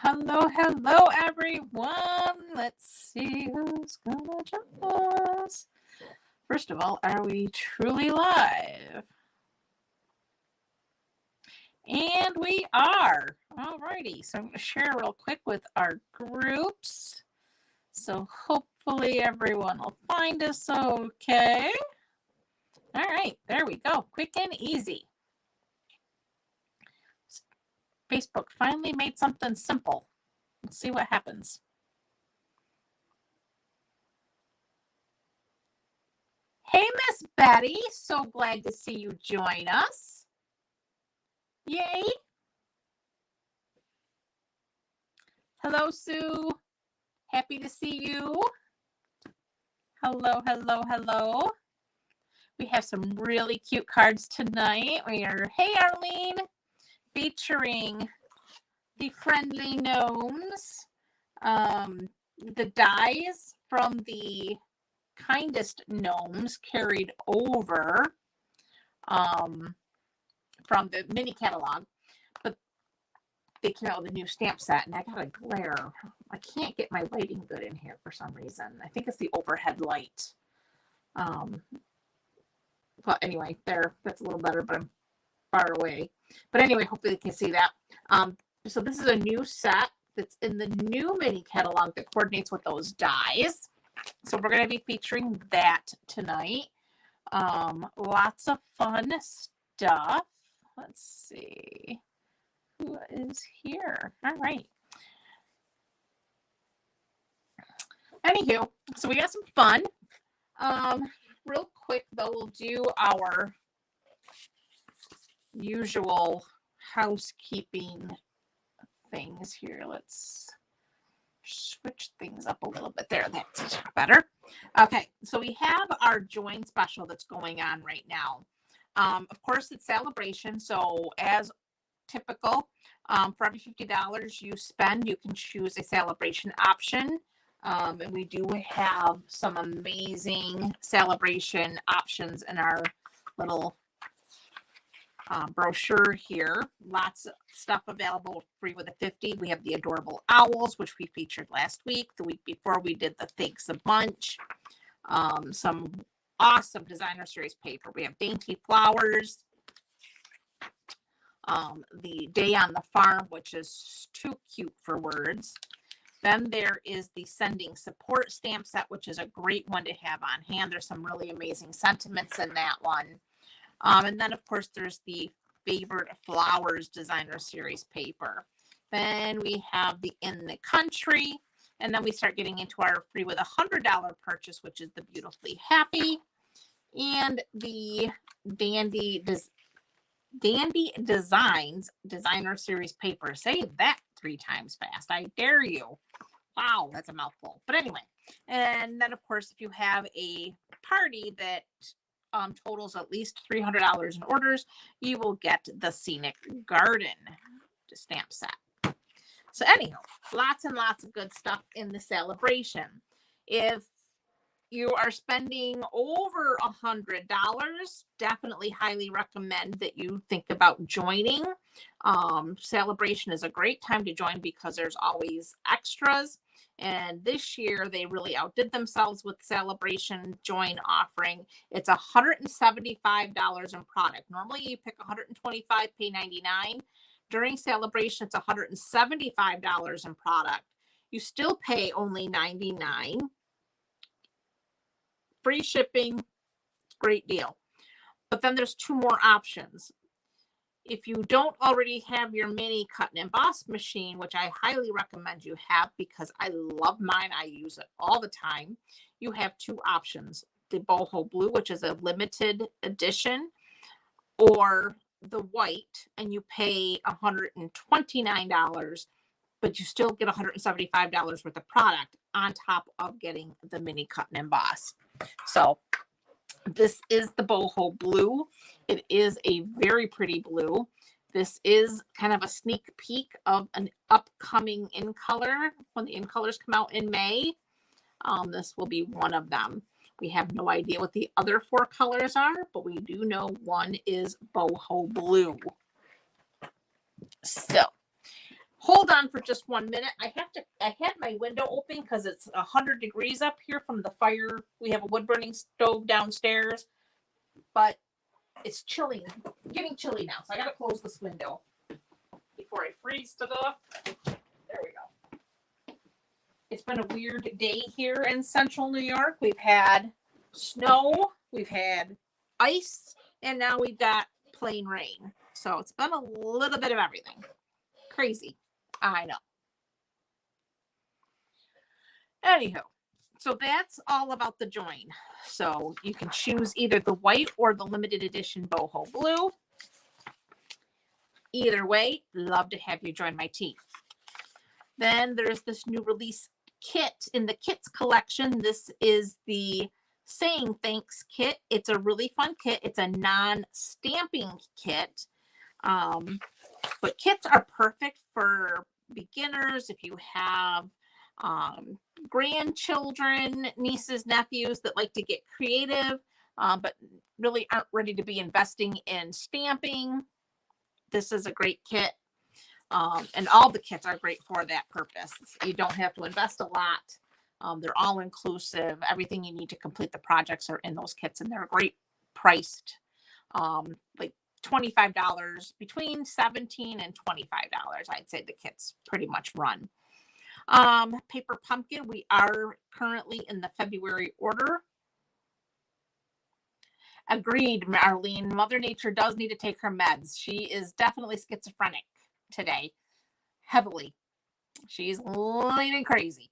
Hello, hello, everyone. Let's see who's gonna join us. First of all, are we truly live? And we are. Alrighty, so I'm going to share real quick with our groups. So hopefully everyone will find us okay. All right, there we go. Quick and easy. Facebook finally made something simple. Let's see what happens. Hey, Miss Betty. So glad to see you join us. Yay. Hello, Sue. Happy to see you. Hello, hello, hello. We have some really cute cards tonight. We are, hey, Arlene, featuring the Friendly Gnomes, the dies from the Kindest Gnomes carried over from the mini catalog, but they came out with a new stamp set, and I got a glare. I can't get my lighting good in here for some reason. I think it's the overhead light. But anyway, that's a little better, but I'm far away. But anyway, hopefully you can see that. So this is a new set that's in the new mini catalog that coordinates with those dies. So we're going to be featuring that tonight. Lots of fun stuff. Let's see who is here. All right. Anywho, so we got some fun. Real quick though, we'll do our usual housekeeping things here. Let's switch things up a little bit there. That's better. Okay, so we have our join special that's going on right now. Of course, it's Sale-a-bration. So as typical, for every $50 you spend, you can choose a Sale-a-bration option. And we do have some amazing Sale-a-bration options in our little brochure here. Lots of stuff available free with a 50. We have the adorable owls, which we featured last week. The week before we did the Thanks a Bunch. Some awesome designer series paper. We have dainty flowers. The Day on the Farm, which is too cute for words. Then there is the Sending Support stamp set, which is a great one to have on hand. There's some really amazing sentiments in that one. And then, of course, there's the Favorite Flowers designer series paper. Then we have the In the Country. And then we start getting into our free with $100 purchase, which is the Beautifully Happy. And the Dandy Designs designer series paper. Say that 3 times fast. I dare you. Wow, that's a mouthful. But anyway, and then of course, if you have a party that totals at least $300 in orders, you will get the Scenic Garden stamp set. So anyhow, lots and lots of good stuff in the Sale-a-bration. If you are spending over $100, definitely highly recommend that you think about joining. Sale-a-bration is a great time to join because there's always extras. And this year, they really outdid themselves with Sale-a-bration join offering. It's $175 in product. Normally, you pick $125, pay $99. During Sale-a-bration, it's $175 in product. You still pay only $99. Free shipping, great deal. But then there's 2 more options. If you don't already have your mini cut and emboss machine, which I highly recommend you have because I love mine, I use it all the time, you have 2 options. The boho blue, which is a limited edition, or the white, and you pay $129, but you still get $175 worth of product on top of getting the mini cut and emboss. So this is the boho blue. It is a very pretty blue. This is kind of a sneak peek of an upcoming in color when the in colors come out in May. This will be one of them. We have no idea what the other 4 colors are, but we do know one is boho blue. So hold on for just 1 minute. I had my window open because it's 100 degrees up here from the fire. We have a wood burning stove downstairs, but it's chilly, getting chilly now. So I got to close this window before I freeze to death. There we go. It's been a weird day here in central New York. We've had snow, we've had ice, and now we've got plain rain. So it's been a little bit of everything. Crazy. I know. Anywho, so that's all about the join. So you can choose either the white or the limited edition boho blue. Either way, love to have you join my team. Then there's this new release kit in the kits collection. This is the Saying Thanks kit. It's a really fun kit. It's a non-stamping kit. But kits are perfect for beginners. If you have grandchildren, nieces, nephews that like to get creative, but really aren't ready to be investing in stamping, this is a great kit. And all the kits are great for that purpose. You don't have to invest a lot. They're all inclusive. Everything you need to complete the projects are in those kits, and they're great priced. Like $25, between $17 and $25. I'd say the kits pretty much run. Paper Pumpkin, we are currently in the February order. Agreed, Marlene. Mother Nature does need to take her meds. She is definitely schizophrenic today, heavily. She's leaning crazy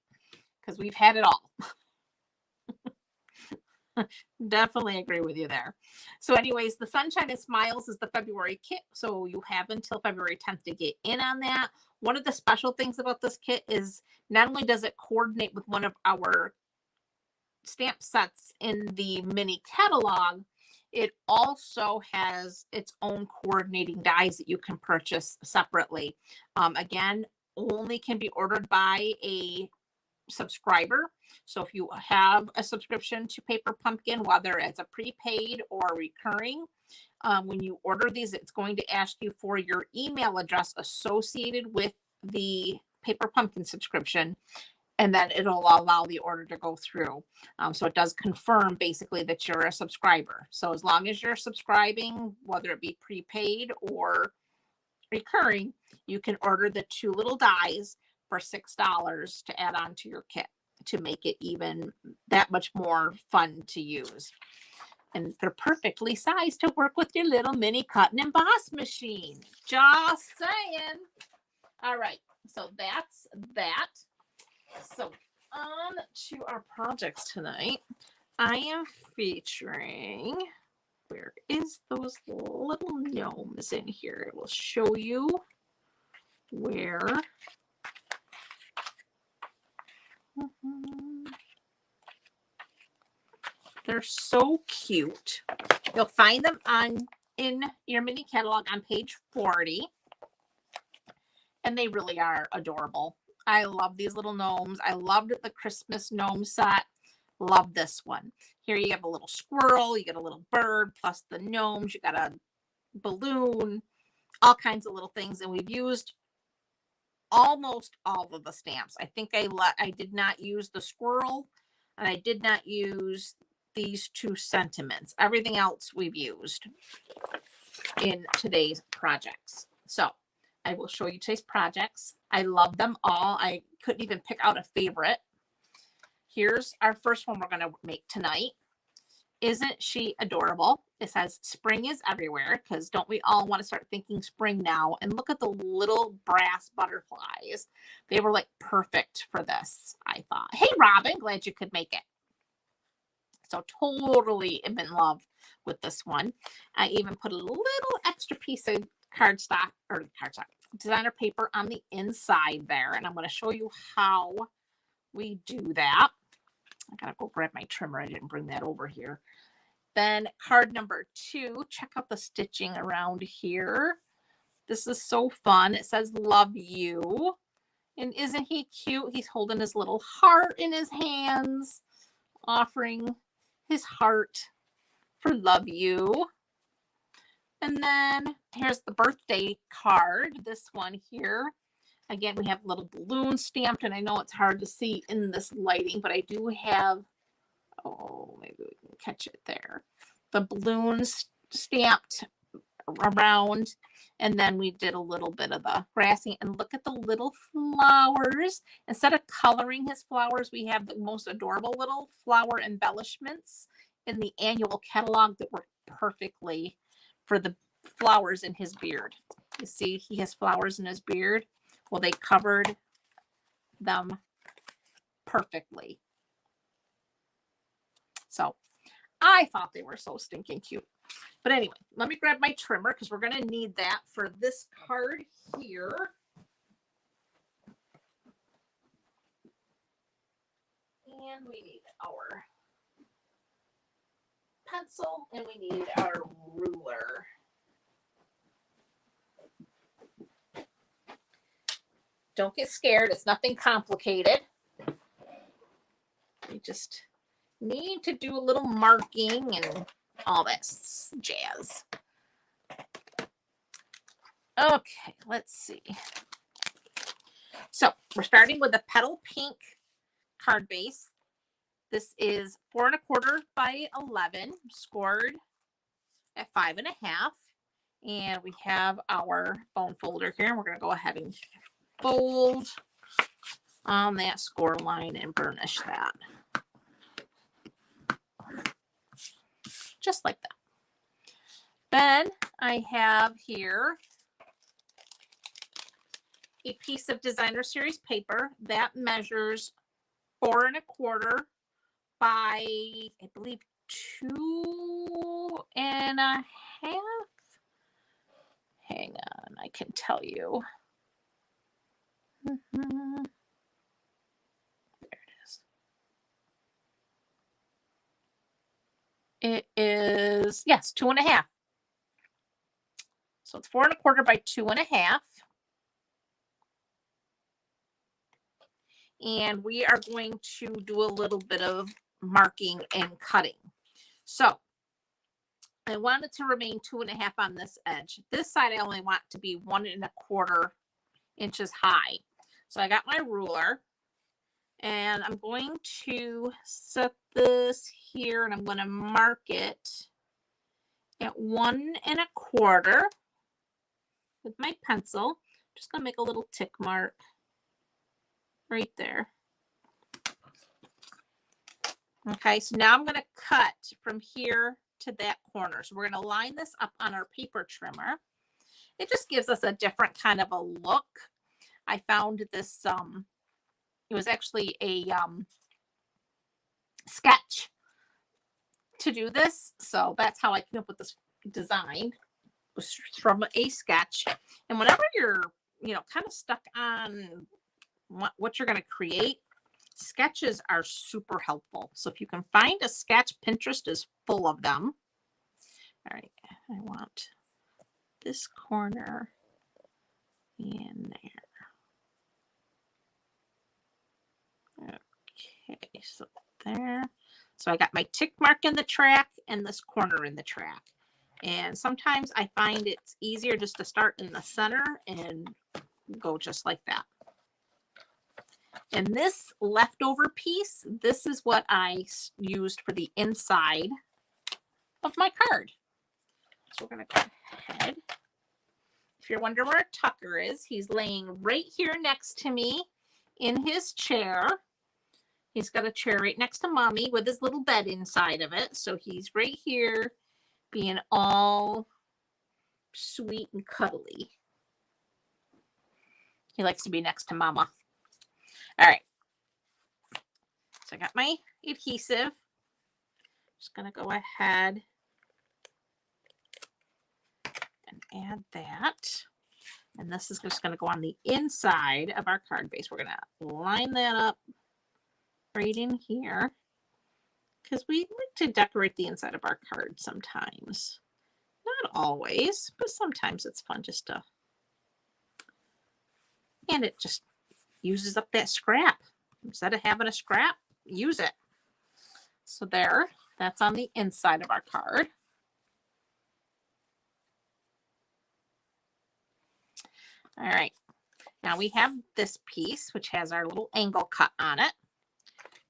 because we've had it all. Definitely agree with you there. So anyways, the Sunshine and Smiles is the February kit. So you have until February 10th to get in on that. One of the special things about this kit is not only does it coordinate with one of our stamp sets in the mini catalog, it also has its own coordinating dies that you can purchase separately. Again, only can be ordered by a subscriber. So if you have a subscription to Paper Pumpkin, whether it's a prepaid or recurring, when you order these, it's going to ask you for your email address associated with the Paper Pumpkin subscription, and then it'll allow the order to go through. So it does confirm basically that you're a subscriber. So as long as you're subscribing, whether it be prepaid or recurring, you can order the 2 little dies for $6 to add on to your kit to make it even that much more fun to use. And they're perfectly sized to work with your little mini cut and emboss machine. Just saying. All right, so that's that. So on to our projects tonight. I am featuring, where is those little gnomes in here? It will show you where. They're so cute. You'll find them in your mini catalog on page 40. And they really are adorable. I love these little gnomes. I loved the Christmas gnome set. Love this one. Here you have a little squirrel. You get a little bird plus the gnomes. You got a balloon. All kinds of little things. And we've used almost all of the stamps. I think I did not use the squirrel. And I did not use these 2 sentiments. Everything else we've used in today's projects. So I will show you today's projects. I love them all. I couldn't even pick out a favorite. Here's our first one we're going to make tonight. Isn't she adorable? It says spring is everywhere, because don't we all want to start thinking spring now? And look at the little brass butterflies. They were like perfect for this, I thought. Hey, Robin, glad you could make it. So totally am in love with this one. I even put a little extra piece of cardstock designer paper on the inside there. And I'm going to show you how we do that. I got to go grab my trimmer. I didn't bring that over here. Then card number 2, check out the stitching around here. This is so fun. It says love you. And isn't he cute? He's holding his little heart in his hands, offering his heart for love you. And then here's the birthday card. This one here. Again, we have little balloons stamped, and I know it's hard to see in this lighting, but I do have, oh, maybe we can catch it there. The balloons stamped around, and then we did a little bit of the grassing, and look at the little flowers. Instead of coloring his flowers, we have the most adorable little flower embellishments in the annual catalog that work perfectly for the flowers in his beard. You see, he has flowers in his beard. Well, they covered them perfectly. So I thought they were so stinking cute. But anyway, let me grab my trimmer because we're going to need that for this card here. And we need our pencil and we need our ruler. Don't get scared. It's nothing complicated. We just need to do a little marking and all this jazz. Okay, let's see. So we're starting with a petal pink card base. This is 4 1/4 by 11, scored at 5 1/2. And we have our bone folder here. And we're going to go ahead and fold on that score line and burnish that. Just like that. Then I have here a piece of designer series paper that measures 4 1/4 by, I believe, 2 1/2. Hang on, I can tell you. There it is. It is, yes, 2 1/2. So it's 4 1/4 by 2 1/2. And we are going to do a little bit of marking and cutting. So I want it to remain 2 1/2 on this edge. This side I only want to be 1 1/4 inches high. So I got my ruler and I'm going to set this here and I'm going to mark it at 1 1/4 with my pencil. Just going to make a little tick mark right there. Okay, so now I'm going to cut from here to that corner. So we're going to line this up on our paper trimmer. It just gives us a different kind of a look. I found this, it was actually a sketch to do this. So that's how I came up with this design, was from a sketch. And whenever you're, kind of stuck on what you're going to create, sketches are super helpful. So if you can find a sketch, Pinterest is full of them. All right, I want this corner in there. Okay, so there. So I got my tick mark in the track and this corner in the track. And sometimes I find it's easier just to start in the center and go just like that. And this leftover piece, this is what I used for the inside of my card. So we're going to go ahead. If you're wondering where Tucker is, he's laying right here next to me in his chair. He's got a chair right next to Mommy with his little bed inside of it. So he's right here being all sweet and cuddly. He likes to be next to Mama. All right. So I got my adhesive. Just going to go ahead and add that. And this is just going to go on the inside of our card base. We're going to line that up right in here because we like to decorate the inside of our card sometimes. Not always, but sometimes it's fun just to, and it just uses up that scrap. Instead of having a scrap, use it. So there, that's on the inside of our card. All right. Now we have this piece, which has our little angle cut on it.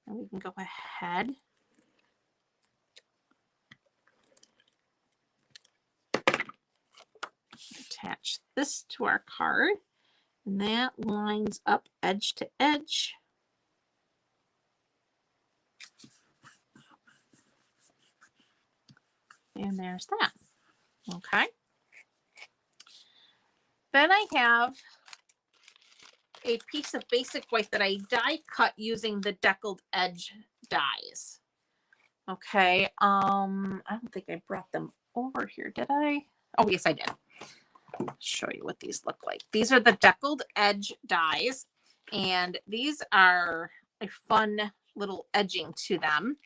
And we can go ahead. Attach this to our card. And that lines up edge to edge. And there's that. Okay. Then I have a piece of basic white that I die cut using the deckled edge dies. Okay. I don't think I brought them over here, did I? Oh, yes, I did. I'll show you what these look like. These are the deckled edge dies, and these are a fun little edging to them.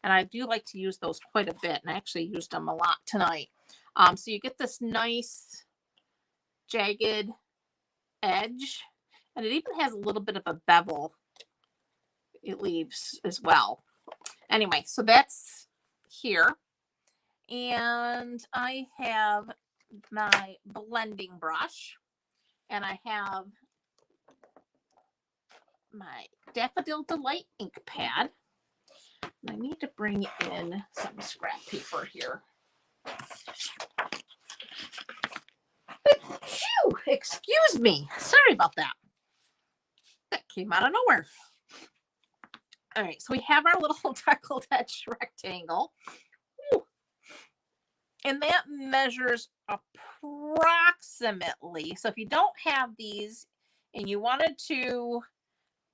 And I do like to use those quite a bit, and I actually used them a lot tonight. So you get this nice jagged edge, and it even has a little bit of a bevel it leaves as well. Anyway, so that's here. And I have my blending brush, and I have my Daffodil Delight ink pad. And I need to bring in some scrap paper here. Phew, excuse me. Sorry about that. That came out of nowhere. All right, so we have our little deckled edge rectangle. Whew. And that measures approximately. So if you don't have these and you wanted to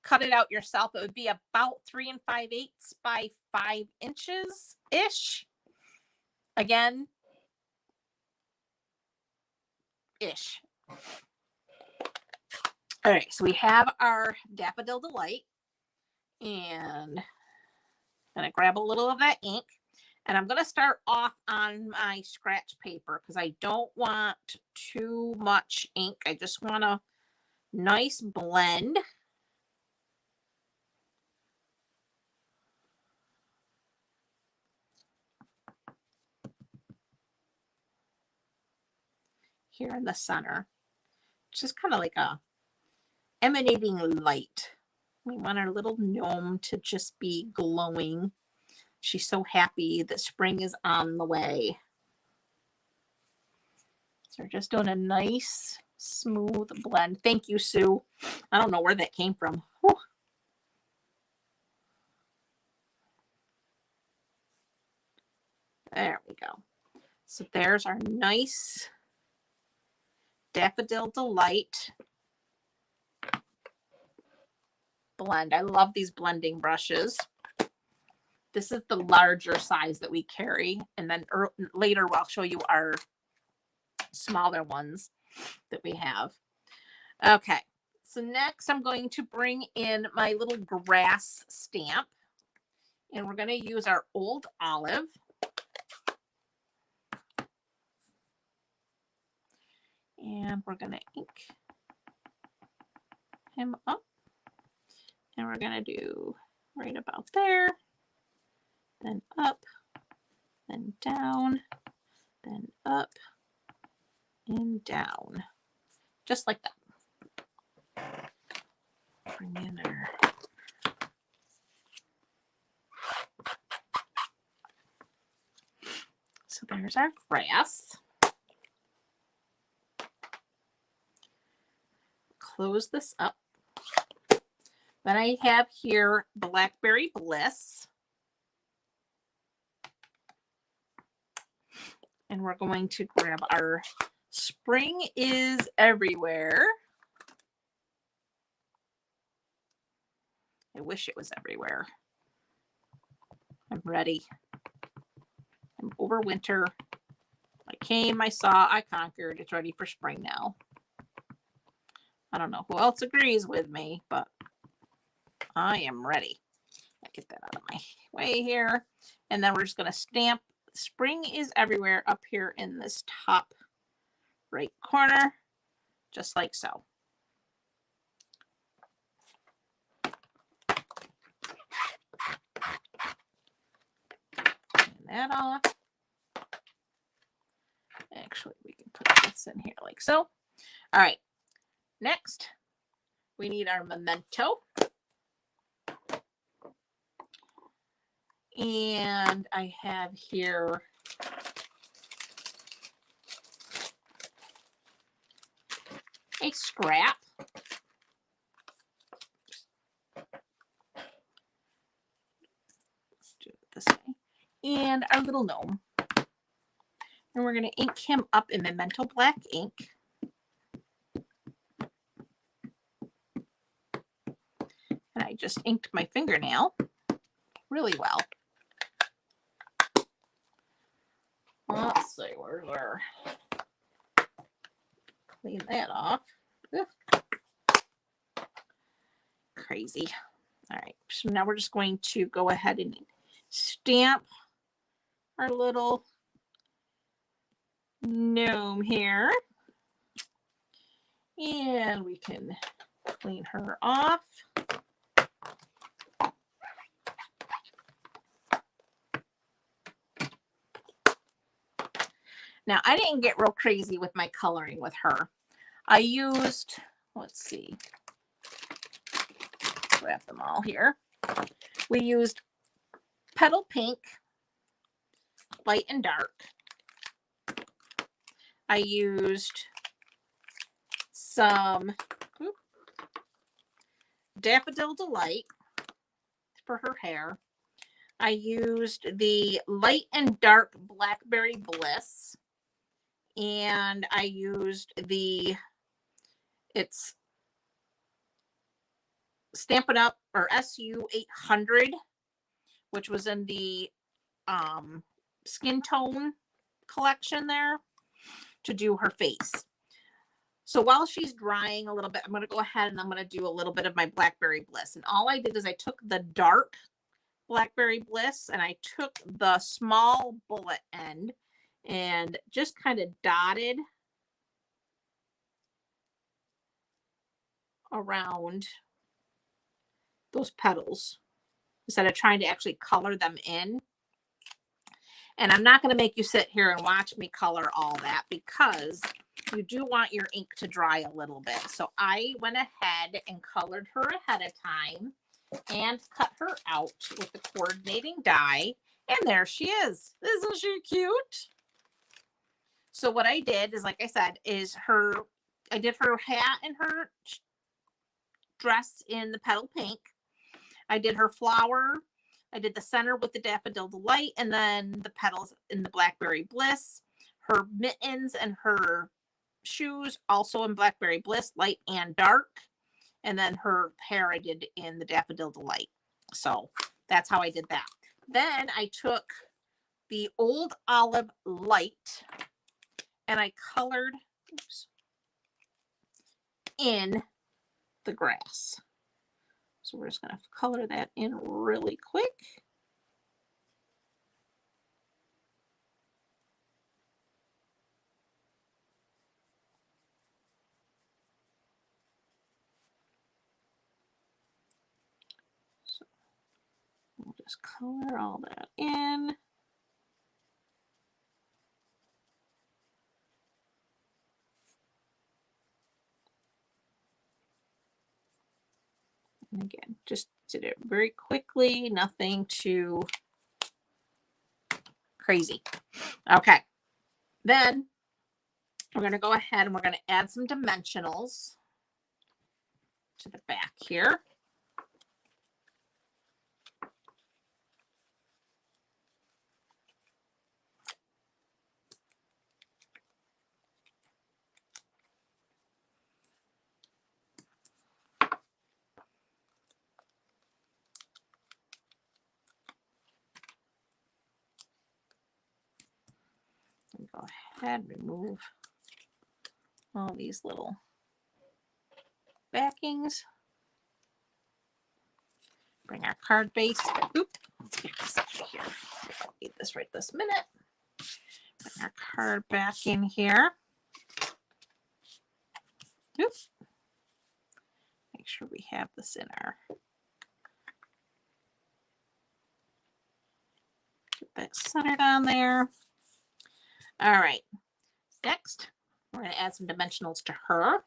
cut it out yourself, it would be about 3 5/8 by 5 inches ish. Again, ish. All right, so we have our Daffodil Delight, and I'm gonna grab a little of that ink, and I'm gonna start off on my scratch paper because I don't want too much ink. I just want a nice blend. Here in the center, which is kind of like a emanating light. We want our little gnome to just be glowing. She's so happy that spring is on the way. So we're just doing a nice, smooth blend. Thank you, Sue. I don't know where that came from. Whew. There we go. So there's our nice Daffodil Delight blend. I love these blending brushes. This is the larger size that we carry, and then later I'll show you our smaller ones that we have. Okay, so next I'm going to bring in my little grass stamp, and we're going to use our Old Olive. And we're going to ink him up. And we're going to do right about there, then up, then down, then up, and down. Just like that. Bring in our so there's our grass. Close this up. Then I have here Blackberry Bliss. And we're going to grab our Spring is Everywhere. I wish it was everywhere. I'm ready. I'm over winter. I came, I saw, I conquered. It's ready for spring now. I don't know who else agrees with me, but I am ready. I get that out of my way here. And then we're just going to stamp Spring is Everywhere up here in this top right corner, just like so. Turn that off. Actually, we can put this in here like so. All right. Next, we need our memento. And I have here a scrap. Let's do it this way. And our little gnome. And we're going to ink him up in Memento Black ink. And I just inked my fingernail really well. Let's see, where's our... Clean that off. Ugh. Crazy. All right, so now we're just going to go ahead and stamp our little gnome here. And we can clean her off. Now, I didn't get real crazy with my coloring with her. I used, let's see, grab them all here. We used Petal Pink, light and dark. I used some Daffodil Delight for her hair. I used the light and dark Blackberry Bliss. And I used it's Stamp It Up, or SU 800, which was in the skin tone collection there, to do her face. So while she's drying a little bit, I'm going to go ahead and I'm going to do a little bit of my Blackberry Bliss. And all I did is I took the dark Blackberry Bliss and I took the small bullet end and just kind of dotted around those petals instead of trying to actually color them in. And I'm not going to make you sit here and watch me color all that because you do want your ink to dry a little bit. So I went ahead and colored her ahead of time and cut her out with the coordinating die. And there she is. Isn't she cute? So what I did is, like I said, I did her hat and her dress in the Petal Pink. I did her flower. I did the center with the Daffodil Delight, and then the petals in the Blackberry Bliss. Her mittens and her shoes also in Blackberry Bliss, light and dark. And then her hair I did in the Daffodil Delight. So that's how I did that. Then I took the Old Olive Light and I colored in the grass. So we're just going to color that in really quick. So we'll just color all that in. And again, just did it very quickly, nothing too crazy. Okay, then we're going to go ahead and we're going to add some dimensionals to the back here. Go ahead, remove all these little backings. Bring our card base. Oop, let's get this out of here. I don't need this right this minute. Bring our card back in here. Oop. Make sure we have this in our. Get that centered on there. All right. Next, we're going to add some dimensionals to her.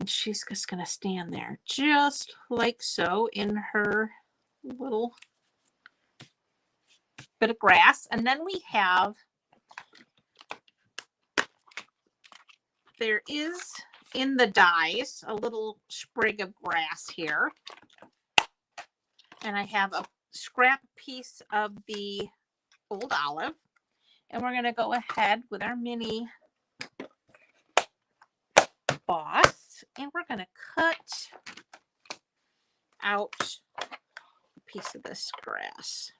And she's just going to stand there just like so in her little bit of grass. And then we have, there is in the dies a little sprig of grass here. And I have a scrap piece of the old olive. And we're going to go ahead with our mini boss. And we're going to cut out a piece of this grass.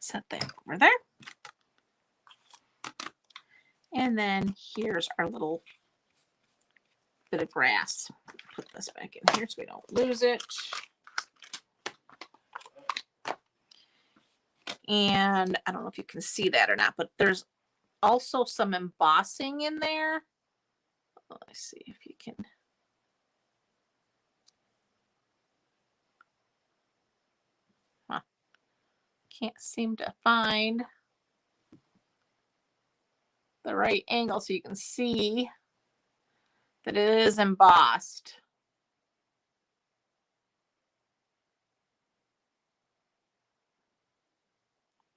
Set that over there. And then here's our little bit of grass. Put this back in here so we don't lose it. And I don't know if you can see that or not, but there's also some embossing in there. Let's see if you can. Can't seem to find the right angle so you can see that it is embossed.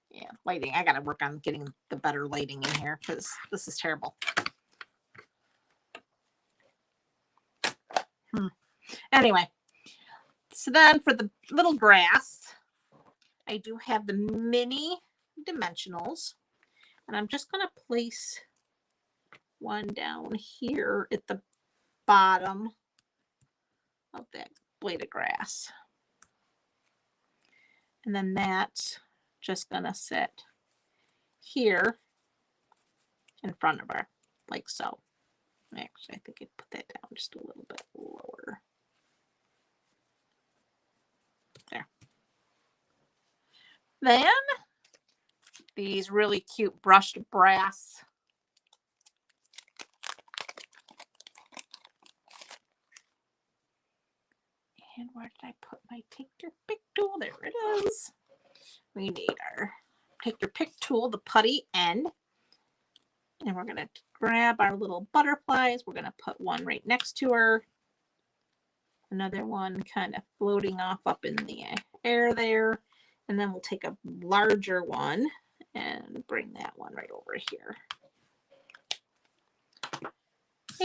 Yeah, lighting. I got to work on getting the better lighting in here because this is terrible. Anyway, so then for the little grass, I do have the mini dimensionals, and I'm just going to place one down here at the bottom of that blade of grass. And then that's just going to sit here in front of her, like so. Actually, I think I put that down just a little bit lower. There. Then these really cute brushed brass and where did I put my take your pick tool? There it is. We need our take your pick tool, the putty end, and we're going to grab our little butterflies. We're going to put one right next to her, another one kind of floating off up in the air there. And then we'll take a larger one and bring that one right over here.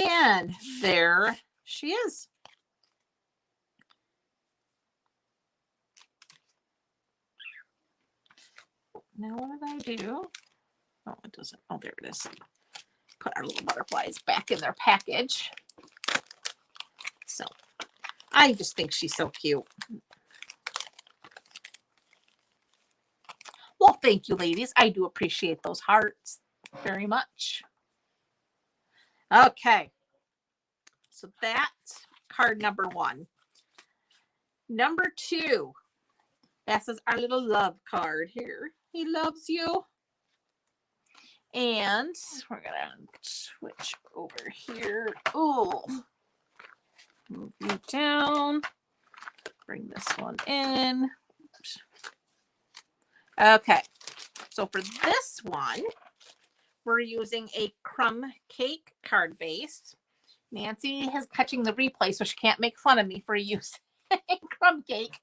And there she is. Now what did I do? Oh, it doesn't. Oh, there it is. Put our little butterflies back in their package. So I just think she's so cute. Well, thank you, ladies. I do appreciate those hearts very much. Okay. So that's card number 1. Number 2. This is our little love card here. He loves you. And we're going to switch over here. Oh, move you down. Bring this one in. Oops. Okay, so for this one, we're using a crumb cake card base. Nancy is catching the replay, so she can't make fun of me for using crumb cake.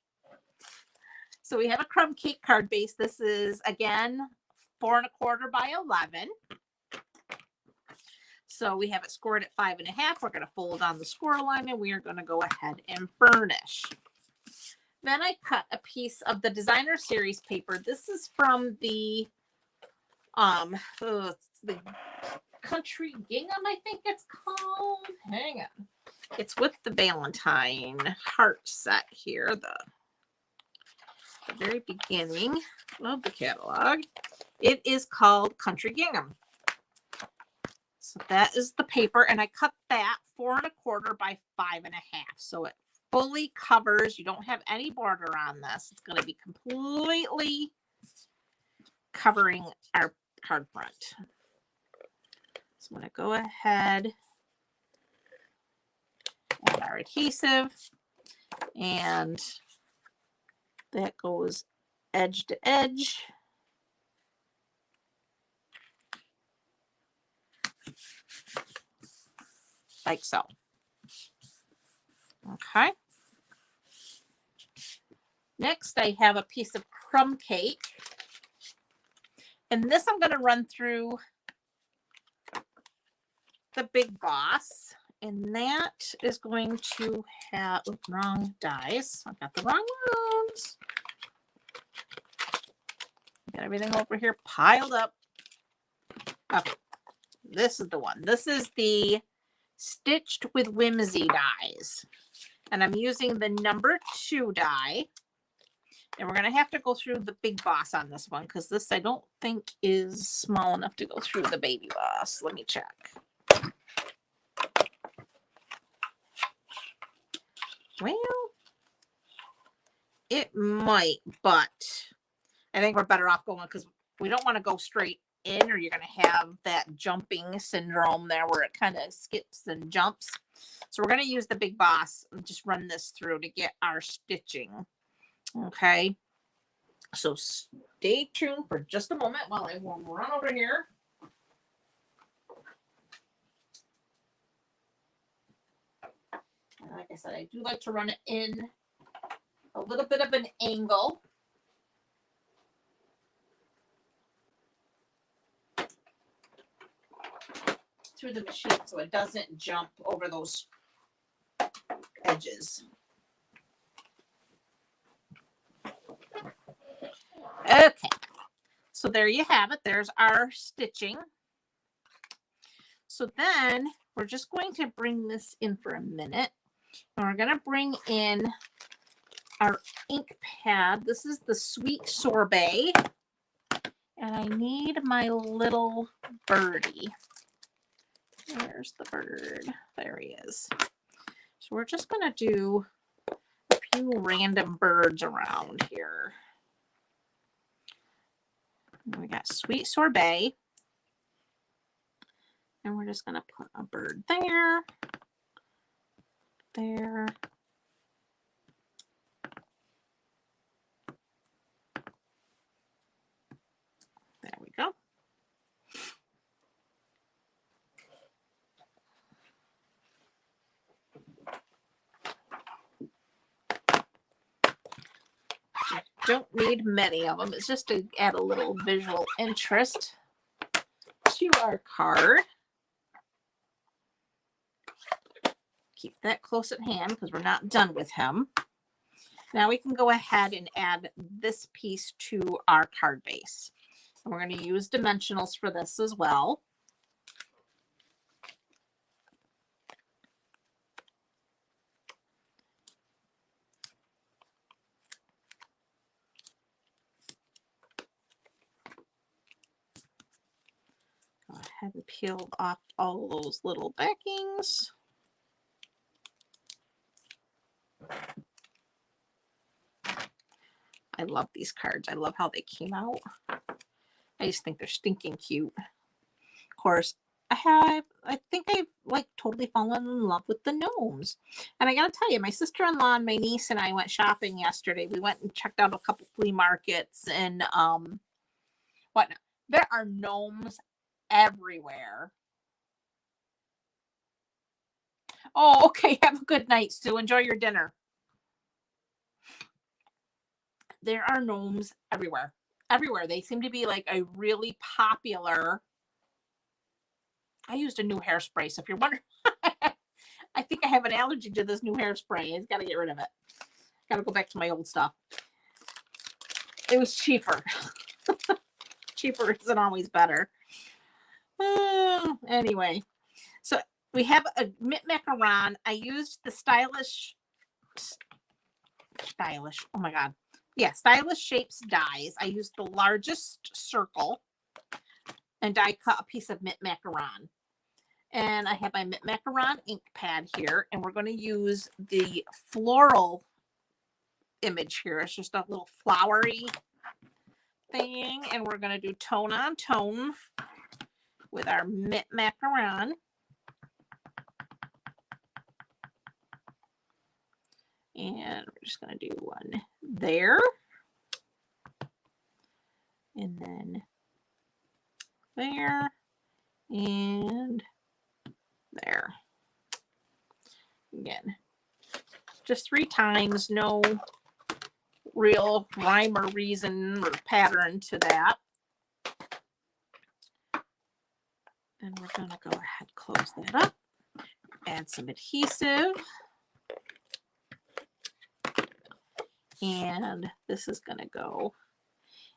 So we have a crumb cake card base. This is, again, 4 1/4 by 11. So we have it scored at 5 1/2. We're going to fold on the score line, and we are going to go ahead and burnish. Then I cut a piece of the designer series paper. This is from the Country Gingham, I think it's called. Hang on. It's with the Valentine heart set here, the very beginning of the catalog. It is called Country Gingham. So that is the paper, and I cut that 4 1/4 by 5 1/2. So it fully covers. You don't have any border on this. It's going to be completely covering our card front. So I'm going to go ahead, add our adhesive, and that goes edge to edge. Like so. Okay. Next, I have a piece of crumb cake. And this I'm going to run through the Big Boss. And that is going to have, oops, wrong dies. I've got the wrong ones. Got everything over here piled up. Okay. This is the one. This is the Stitched with Whimsy dies. And I'm using the number 2 die. And we're going to have to go through the Big Boss on this one because this I don't think is small enough to go through the Baby Boss. Let me check. Well, it might, but I think we're better off going because we don't want to go straight in or you're going to have that jumping syndrome there where it kind of skips and jumps. So we're going to use the Big Boss and just run this through to get our stitching. Okay. So stay tuned for just a moment while I will run over here. And like I said, I do like to run it in a little bit of an angle. Through the machine so it doesn't jump over those edges. Okay, so there you have it. There's our stitching. So then we're just going to bring this in for a minute. And we're going to bring in our ink pad. This is the Sweet Sorbet. And I need my little birdie. Where's the bird? There he is. So we're just going to do a few random birds around here. We got Sweet Sorbet. And we're just going to put a bird there. There. There we go. Don't need many of them. It's just to add a little visual interest to our card. Keep that close at hand because we're not done with him. Now we can go ahead and add this piece to our card base. And we're going to use dimensionals for this as well. Go ahead and peel off all those little backings. I love these cards. I love how they came out. I just think they're stinking cute. Of course, I think I've like totally fallen in love with the gnomes. And I gotta tell you, my sister-in-law and my niece and I went shopping yesterday. We went and checked out a couple flea markets and whatnot. There are gnomes everywhere. Oh, okay. Have a good night, Sue. Enjoy your dinner. There are gnomes everywhere. Everywhere. They seem to be like a really popular. I used a new hairspray, so if you're wondering, I think I have an allergy to this new hairspray. I've got to get rid of it. Got to go back to my old stuff. It was cheaper. Cheaper isn't always better. Anyway, so we have a macaron. I used the stylish. Oh my God. Yeah, Stylish Shapes dies. I used the largest circle and die cut a piece of mint macaron. And I have my mint macaron ink pad here, and we're going to use the floral image here. It's just a little flowery thing, and we're going to do tone on tone with our mint macaron. And we're just going to do one there. And then there. And there. Again, just 3 times. No real rhyme or reason or pattern to that. Then we're going to go ahead, close that up. Add some adhesive. And this is going to go,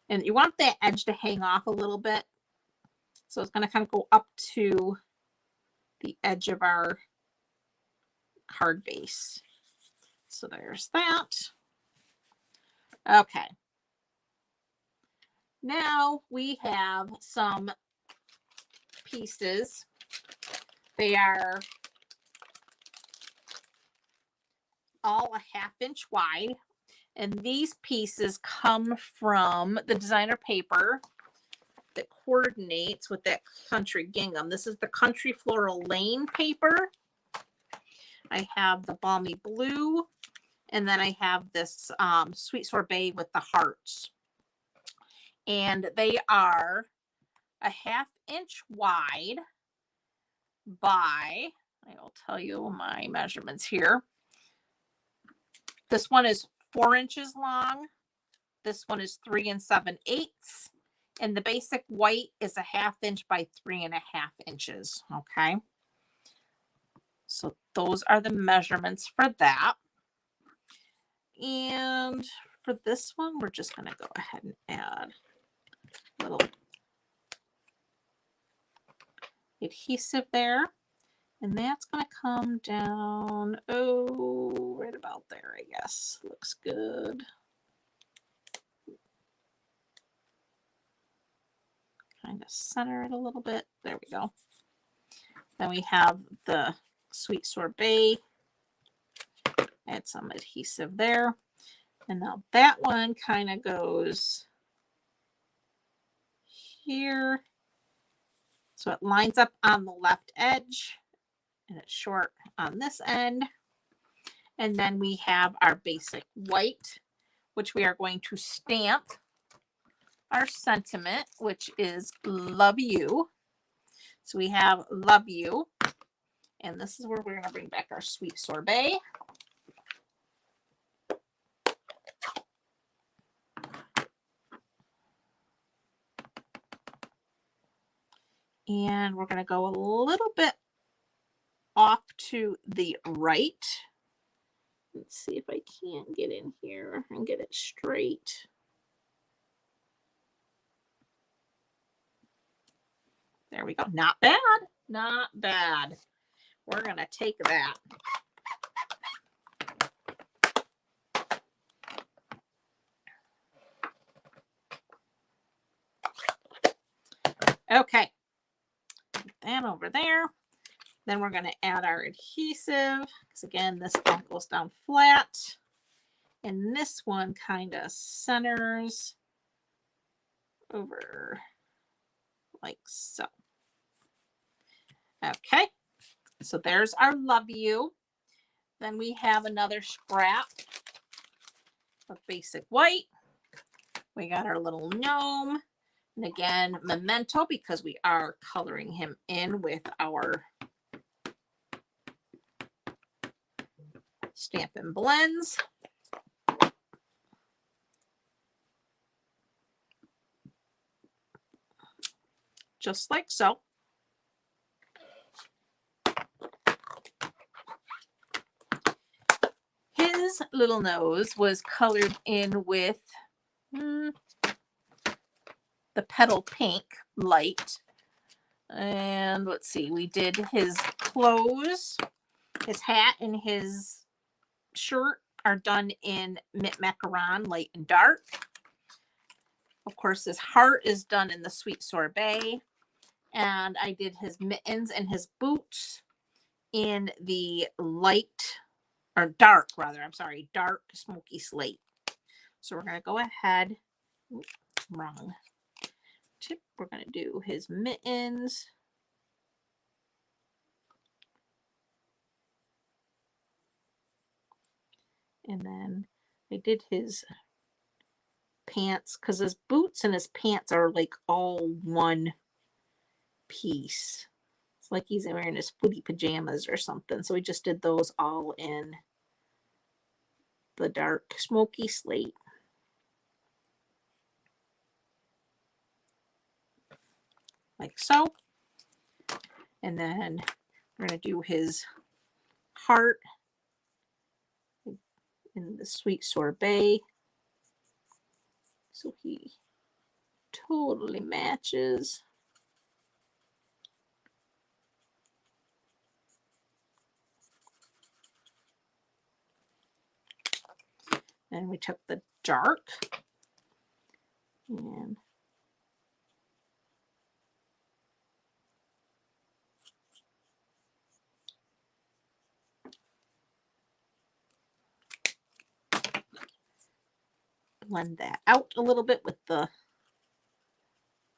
and you want that edge to hang off a little bit. So it's going to kind of go up to the edge of our card base. So there's that. Okay. Now we have some pieces. They are all a 1/2 inch wide. And these pieces come from the designer paper that coordinates with that country gingham. This is the Country Floral Lane paper. I have the balmy blue, and then I have this sweet sorbet with the hearts. And they are a 1/2 inch wide by, I will tell you my measurements here. This one is 4 inches long. This one is 3 7/8. And the basic white is a 1/2 inch by 3 1/2 inches. Okay. So those are the measurements for that. And for this one, we're just going to go ahead and add a little adhesive there. And that's going to come down, right about there, I guess. Looks good. Kind of center it a little bit. There we go. Then we have the sweet sorbet. Add some adhesive there. And now that one kind of goes here. So it lines up on the left edge. And it's short on this end. And then we have our basic white, which we are going to stamp our sentiment, which is love you. So we have love you. And this is where we're going to bring back our sweet sorbet. And we're going to go a little bit off to the right. Let's see if I can't get in here and get it straight. There we go. Not bad. Not bad. We're going to take that. Okay. Put that over there. Then we're going to add our adhesive, because again, this one goes down flat. And this one kind of centers over like so. Okay, so there's our love you. Then we have another scrap of basic white. We got our little gnome. And again, memento, because we are coloring him in with our Stampin' Blends. Just like so. His little nose was colored in with the petal pink light. And let's see, we did his clothes, his hat, and his shirt are done in mint macaron, light and dark. Of course, his heart is done in the sweet sorbet. And I did his mittens and his boots in the light, or dark rather, I'm sorry, dark smoky slate. So we're going to go ahead, wrong tip, we're going to do his mittens And then I did his pants because his boots and his pants are like all one piece. It's like he's wearing his footy pajamas or something. So we just did those all in the dark smoky slate. Like so. And then we're going to do his heart in the sweet sorbet. So he totally matches. And we took the dark and blend that out a little bit with the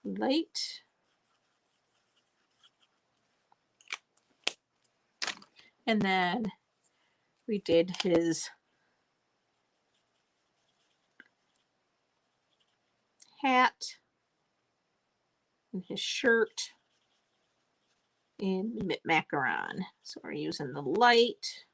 light. And then we did his hat and his shirt in macaron. So we're using the light.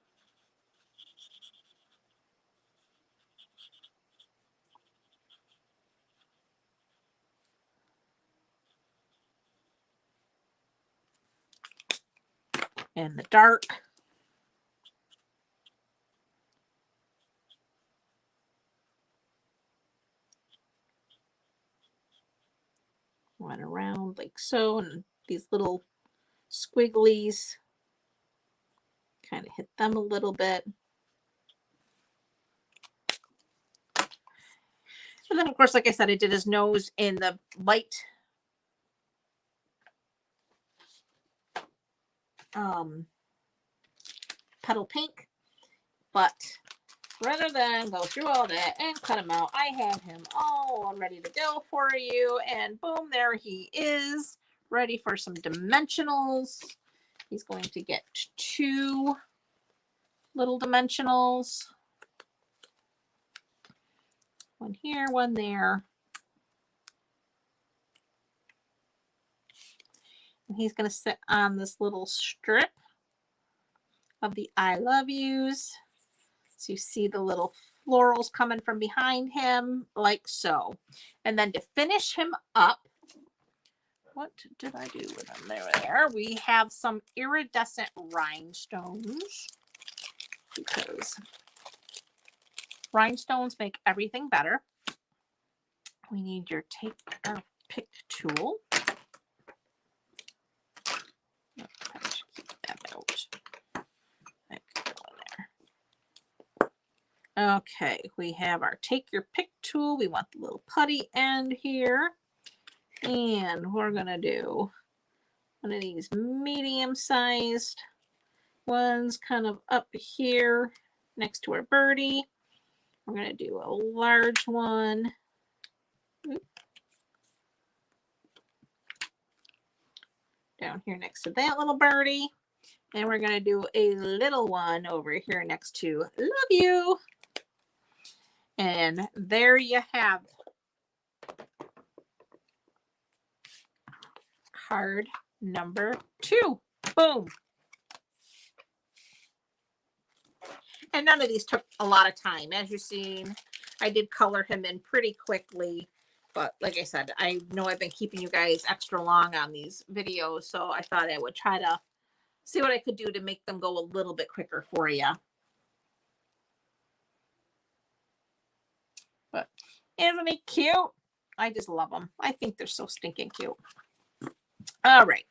And the dark. Went around like so, and these little squigglies, kind of hit them a little bit. And then, of course, like I said, I did his nose in the light petal pink. But rather than go through all that and cut him out, I have him all ready to go for you. And boom, there he is, ready for some dimensionals. He's going to get 2 little dimensionals. One here, one there. And he's going to sit on this little strip of the I love yous. So you see the little florals coming from behind him, like so. And then to finish him up, what did I do with him? There. We have some iridescent rhinestones, because rhinestones make everything better. We need your take our pick tool. Keep that out. Okay, we have our take your pick tool. We want the little putty end here. And we're going to do one of these medium-sized ones kind of up here next to our birdie. We're going to do a large one. Down here next to that little birdie. And we're going to do a little one over here next to love you. And there you have it. Card number 2. Boom. And none of these took a lot of time. As you've seen, I did color him in pretty quickly. But like I said, I know I've been keeping you guys extra long on these videos. So I thought I would try to see what I could do to make them go a little bit quicker for you. But isn't he cute? I just love them. I think they're so stinking cute. All right.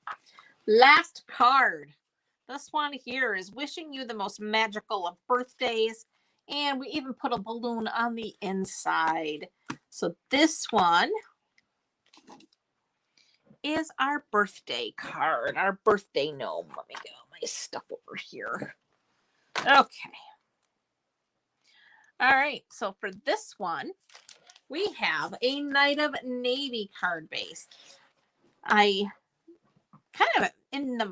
Last card. This one here is wishing you the most magical of birthdays. And we even put a balloon on the inside. So this one is our birthday card, our birthday gnome. Let me get all my stuff over here. Okay. All right. So for this one, we have a Knight of Navy card base. I kind of in the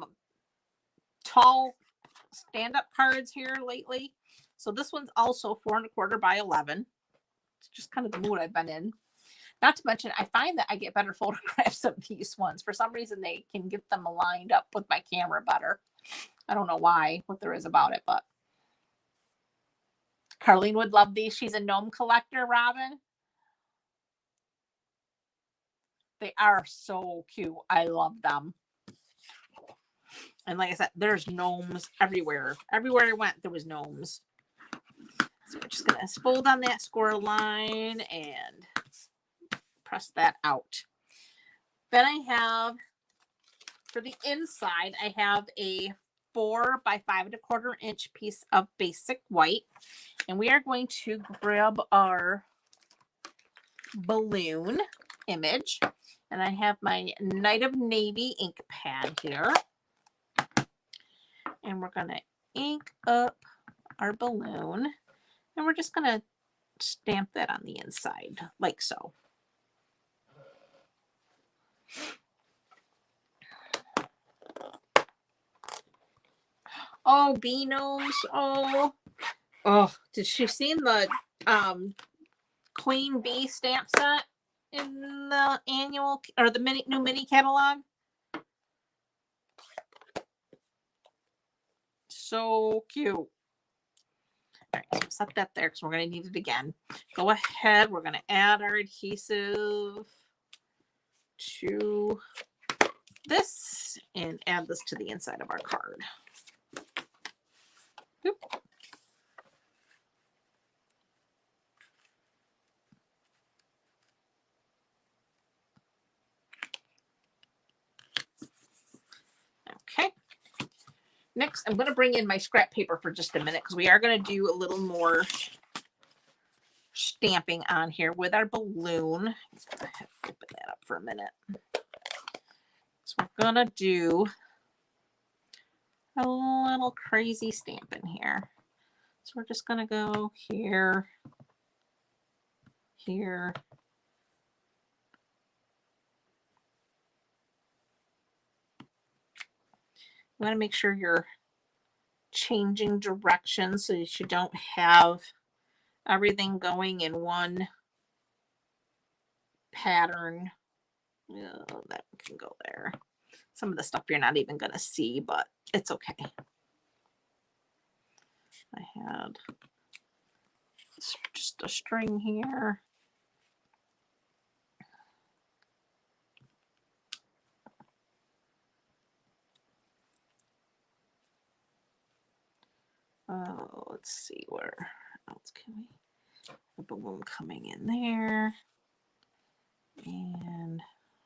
tall stand-up cards here lately. So this one's also 4 1/4 by 11. It's just kind of the mood I've been in. Not to mention, I find that I get better photographs of these ones. For some reason, they can get them aligned up with my camera better. I don't know why, what there is about it, but Carlene would love these. She's a gnome collector, Robin. They are so cute. I love them. And like I said, there's gnomes everywhere. Everywhere I went, there was gnomes. So we're just going to fold on that score line and press that out. Then I have, for the inside, I have a 4 by 5 1/4 inch piece of basic white. And we are going to grab our balloon image. And I have my Night of Navy ink pad here. And we're going to ink up our balloon. And we're just going to stamp that on the inside, like so. Oh, bee gnomes. Oh, did she see the Queen Bee stamp set in the annual or the new mini catalog? So cute. All right, so set that there because we're going to need it again. Go ahead. We're going to add our adhesive to this and add this to the inside of our card. Oop. Okay. Next, I'm going to bring in my scrap paper for just a minute because we are going to do a little more stamping on here with our balloon. Open that up for a minute. So we're going to do a little crazy stamp in here. So we're just going to go here, here. You want to make sure you're changing direction so that you don't have everything going in one pattern. Oh, that can go there. Some of the stuff you're not even going to see, but it's okay. I had just a string here. Oh, let's see, where else can we? A balloon coming in there. And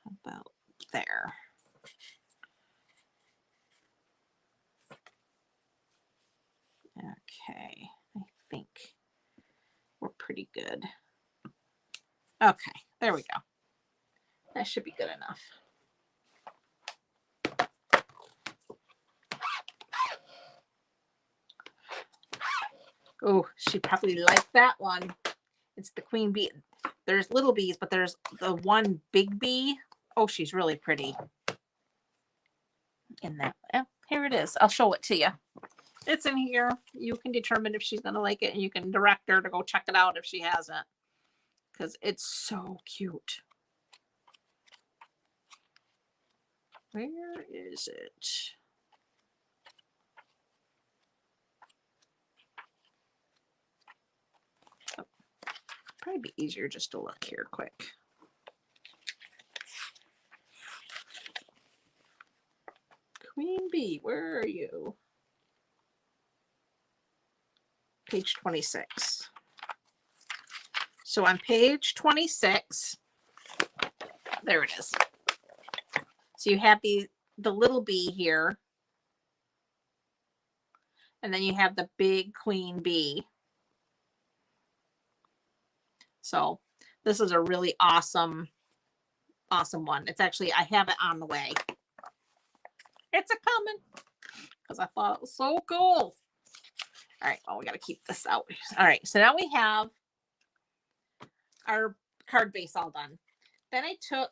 about there. Okay, I think we're pretty good. Okay, there we go. That should be good enough. Oh, she probably liked that one. It's the queen bee. There's little bees, but there's the one big bee. Oh, she's really pretty. In that, here it is. I'll show it to you. It's in here. You can determine if she's going to like it, and you can direct her to go check it out if she hasn't, because it's so cute. Where is it? Oh, probably be easier just to look here quick. Queen Bee, where are you? Page 26. So on page 26, there it is. So you have the little bee here. And then you have the big queen bee. So this is a really awesome one. It's actually, I have it on the way. It's a coming because I thought it was so cool. All right, well, we got to keep this out. All right, so now we have our card base all done. Then I took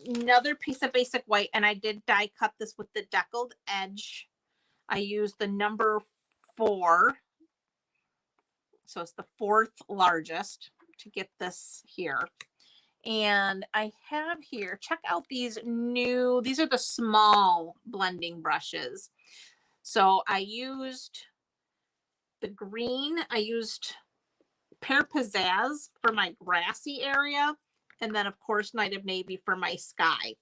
another piece of basic white and I did die cut this with the deckled edge. I used the number 4 So it's the fourth largest to get this here. And I have here, check out these are the small blending brushes. So I used the green, I used Pear Pizzazz for my grassy area, and then of course Night of Navy for my sky.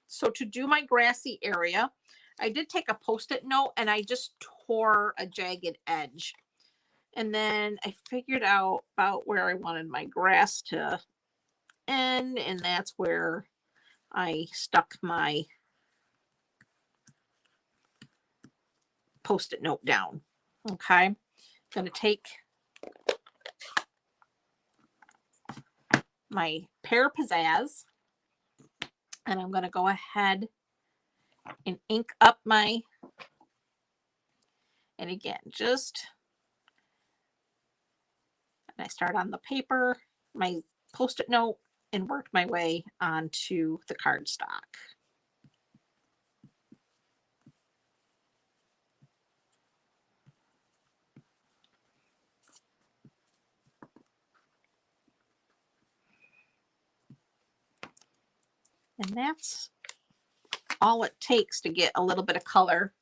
So to do my grassy area, I did take a Post-it note and I just tore a jagged edge. And then I figured out about where I wanted my grass to end, and that's where I stuck my Post-it note down. Okay, I'm going to take my Pear Pizzazz and I'm going to go ahead and ink up my, and again, I start on the paper, my Post-it note, and work my way onto the cardstock. And that's all it takes to get a little bit of color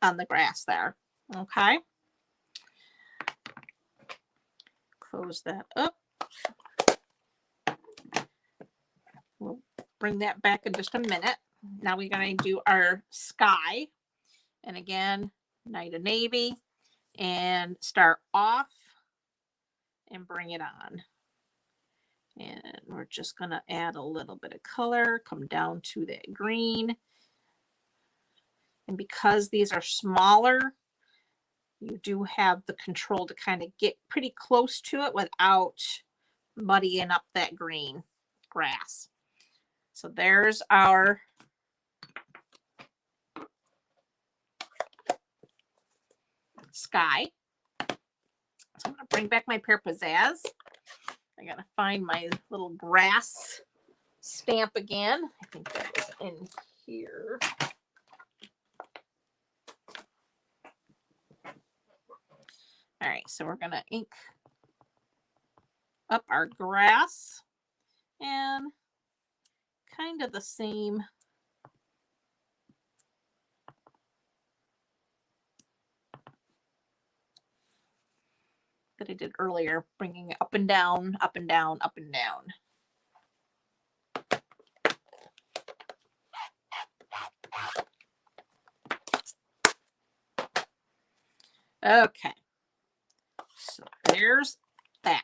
on the grass there. Okay. Close that up. We'll bring that back in just a minute. Now we're going to do our sky. And again, Night of Navy. And start off and bring it on. And we're just going to add a little bit of color, come down to that green. And because these are smaller, you do have the control to kind of get pretty close to it without muddying up that green grass. So there's our sky. So I'm going to bring back my Pear Pizzazz. I got to find my little grass stamp again. I think that was in here. All right, so we're going to ink up our grass and kind of the same that I did earlier, bringing it up and down, up and down, up and down. Okay, so there's that.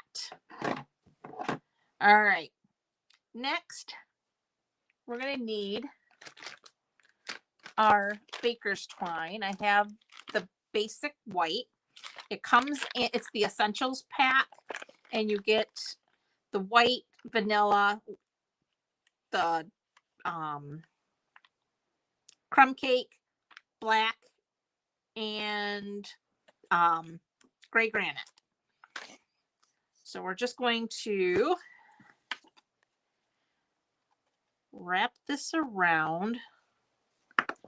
All right, next we're going to need our baker's twine. I have the basic white. It comes in, it's the essentials pack, and you get the white, vanilla, the crumb cake, black, and gray granite. So we're just going to wrap this around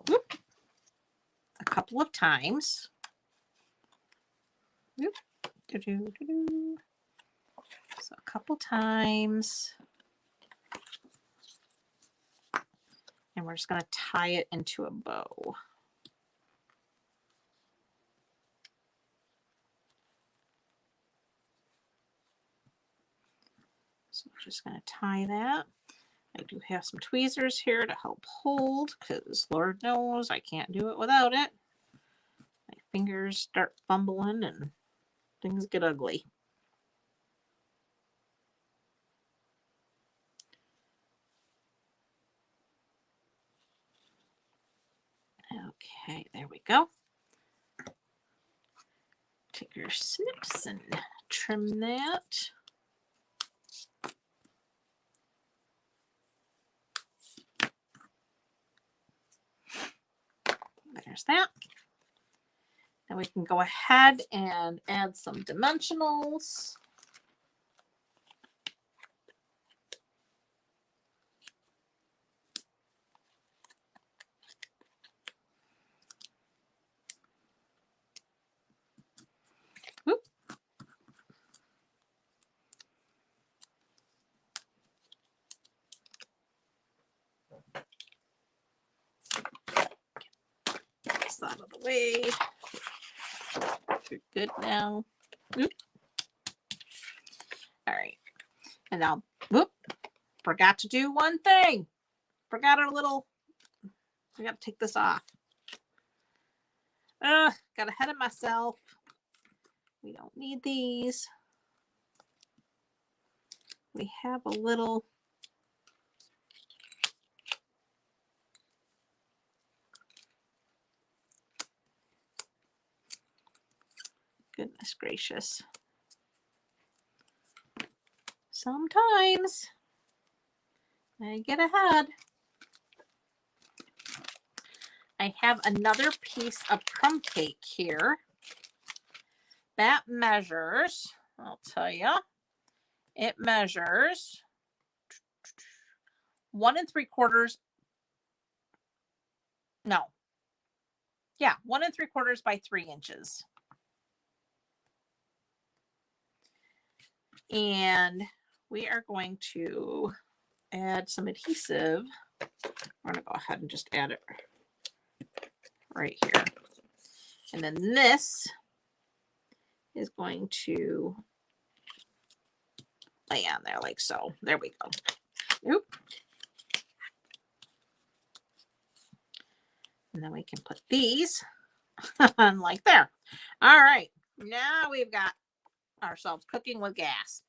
a couple of times. So a couple times. And we're just going to tie it into a bow. So we're just going to tie that. I do have some tweezers here to help hold, because Lord knows I can't do it without it. My fingers start fumbling and things get ugly. Okay, there we go. Take your snips and trim that. There's that. Now we can go ahead and add some dimensionals. this out of the way. You're good now. Oop. All right. And now, whoop, forgot to do one thing. Forgot our little, I got to take this off. Got ahead of myself. We don't need these. We have a little goodness gracious. Sometimes I get ahead. I have another piece of crumb cake here that measures, I'll tell you, it measures 1 3/4. No. Yeah, 1 3/4 by 3 inches. And we are going to add some adhesive. We're going to go ahead and just add it right here. And then this is going to lay on there like so. There we go. Oop. And then we can put these on like there. All right. Now we've got ourselves cooking with gas.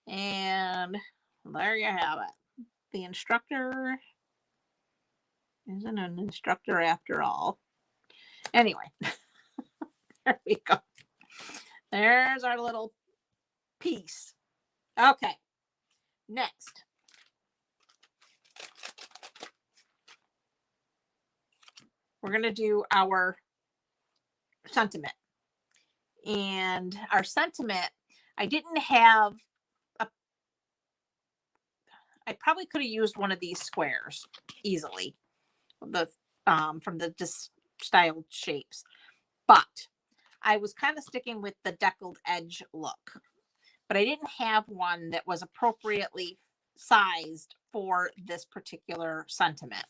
And there you have it. The instructor isn't an instructor after all. Anyway, there we go. There's our little piece. Okay, next. We're going to do our sentiment. And our sentiment, I didn't have I probably could have used one of these squares easily, the from the styled shapes, but I was kind of sticking with the deckled edge look, but I didn't have one that was appropriately sized for this particular sentiment.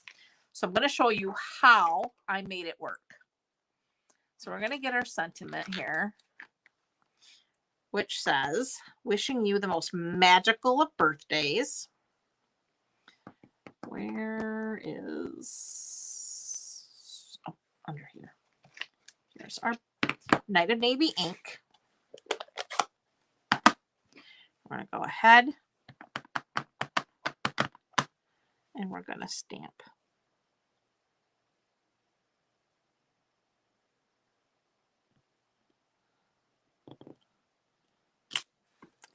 So I'm going to show you how I made it work. So we're going to get our sentiment here, which says, wishing you the most magical of birthdays. Where is, oh, under here. Here's our Night of Navy ink. We're going to go ahead and we're going to stamp.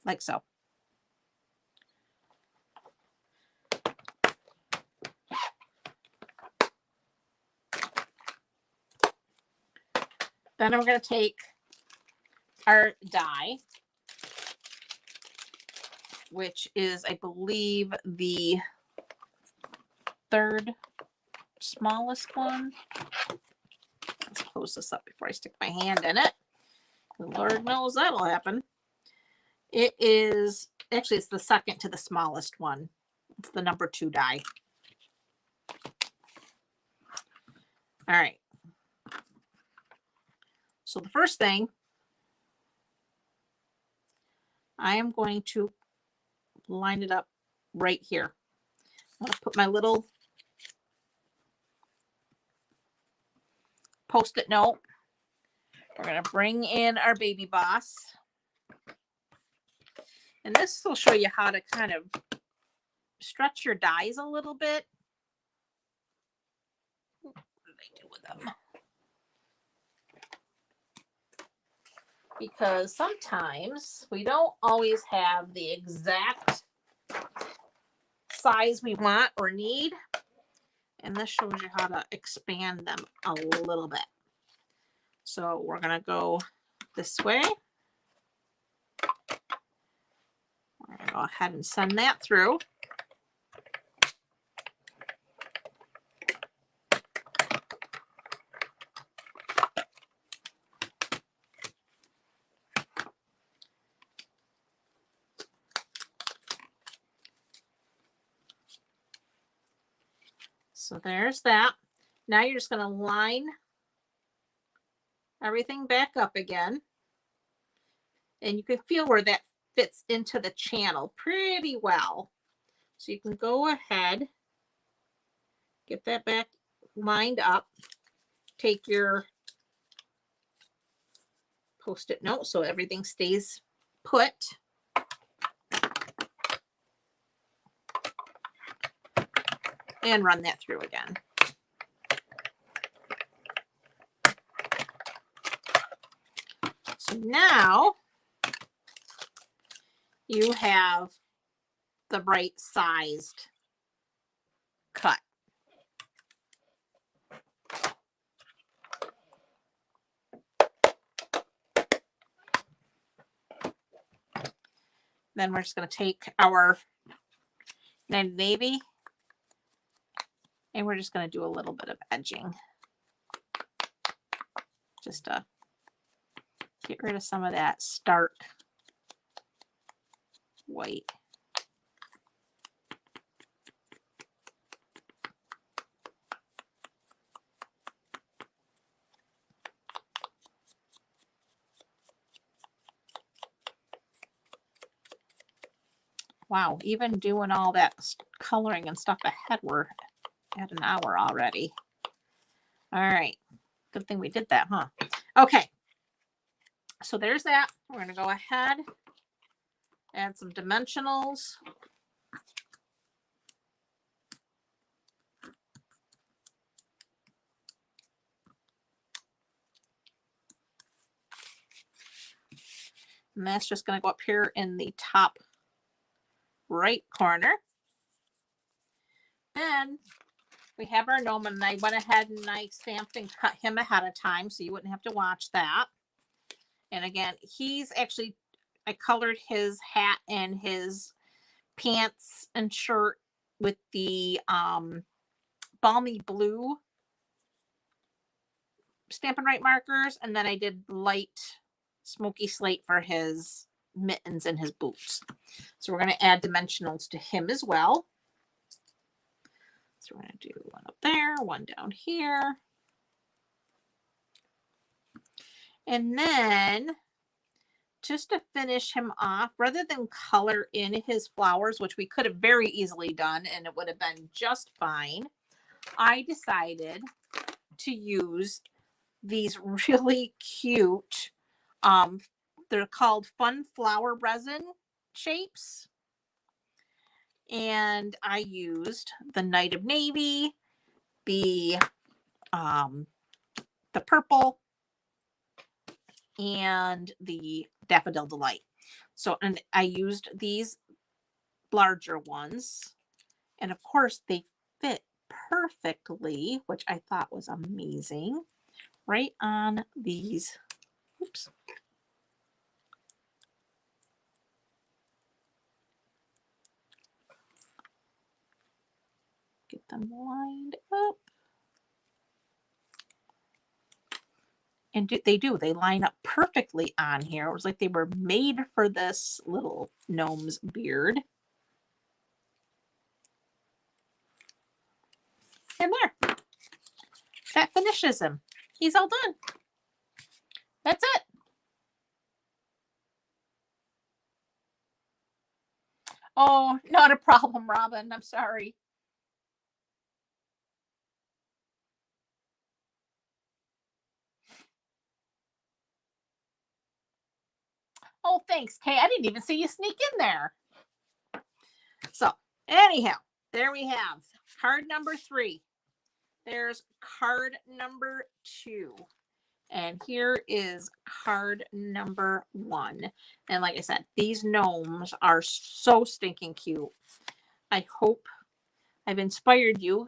Like so. Then we're going to take our die, which is, I believe, the third smallest one. Let's close this up before I stick my hand in it. The Lord knows that'll happen. It is, actually, it's the second to the smallest one. It's the number 2 die. All right. So the first thing, I am going to line it up right here. I'm going to put my little Post-it note. We're going to bring in our baby boss. And this will show you how to kind of stretch your dies a little bit. What did I do with them? Because sometimes we don't always have the exact size we want or need. And this shows you how to expand them a little bit. So we're going to go this way. We're going to go ahead and send that through. So there's that. Now you're just going to line everything back up again. And you can feel where that fits into the channel pretty well. So you can go ahead, get that back lined up, take your Post-it note so everything stays put. And run that through again. So now you have the right sized cut. Then we're just going to take our navy and we're just going to do a little bit of edging just to get rid of some of that stark white. Wow, even doing all that coloring and stuff ahead, we're at an hour already. All right, good thing we did that, huh? Okay, so there's that. We're going to go ahead, add some dimensionals. And that's just going to go up here in the top right corner. Then we have our gnome, and I went ahead and I stamped and cut him ahead of time so you wouldn't have to watch that. And again, he's actually, I colored his hat and his pants and shirt with the balmy blue Stampin' Right markers, and then I did light smoky slate for his mittens and his boots. So we're going to add dimensionals to him as well. So we're going to do one up there, one down here. And then just to finish him off, rather than color in his flowers, which we could have very easily done and it would have been just fine, I decided to use these really cute, they're called Fun Flower Resin shapes. And I used the Night of Navy, the purple, and the Daffodil Delight. So, and I used these larger ones, and of course they fit perfectly, which I thought was amazing, right on these. Oops. Get them lined up. And they line up perfectly on here. It was like they were made for this little gnome's beard. And there, that finishes him. He's all done. That's it. Oh, not a problem, Robin. I'm sorry. Oh, thanks, Kay. I didn't even see you sneak in there. So, anyhow, there we have card number 3. There's card number 2. And here is card number 1. And like I said, these gnomes are so stinking cute. I hope I've inspired you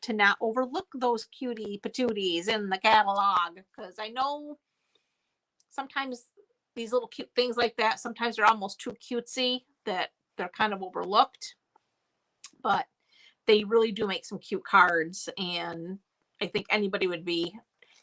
to not overlook those cutie patooties in the catalog, because I know sometimes these little cute things like that, sometimes they're almost too cutesy that they're kind of overlooked, but they really do make some cute cards, and I think anybody would be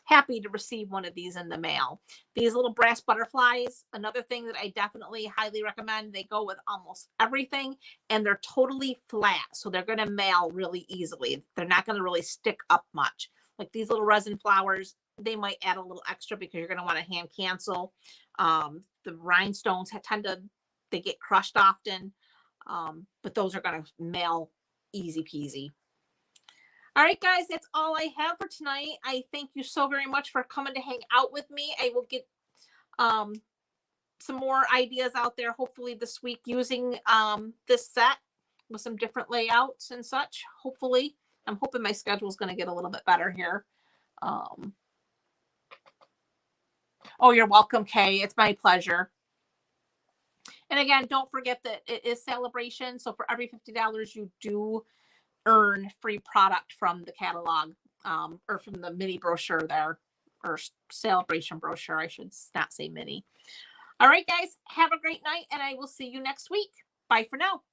happy to receive one of these in the mail. These little brass butterflies, another thing that I definitely highly recommend. They go with almost everything, and they're totally flat, so they're going to mail really easily. They're not going to really stick up much. Like these little resin flowers, they might add a little extra because you're going to want to hand cancel. The rhinestones they get crushed often, but those are going to mail easy peasy. All right, guys, that's all I have for tonight. I thank you so very much for coming to hang out with me. I will get some more ideas out there hopefully this week using this set with some different layouts and such. Hopefully, I'm hoping my schedule is going to get a little bit better here. Oh, you're welcome, Kay. It's my pleasure. And again, don't forget that it is Sale-a-bration. So for every $50, you do earn free product from the catalog, or from the mini brochure there, or Sale-a-bration brochure. I should not say mini. All right, guys, have a great night, and I will see you next week. Bye for now.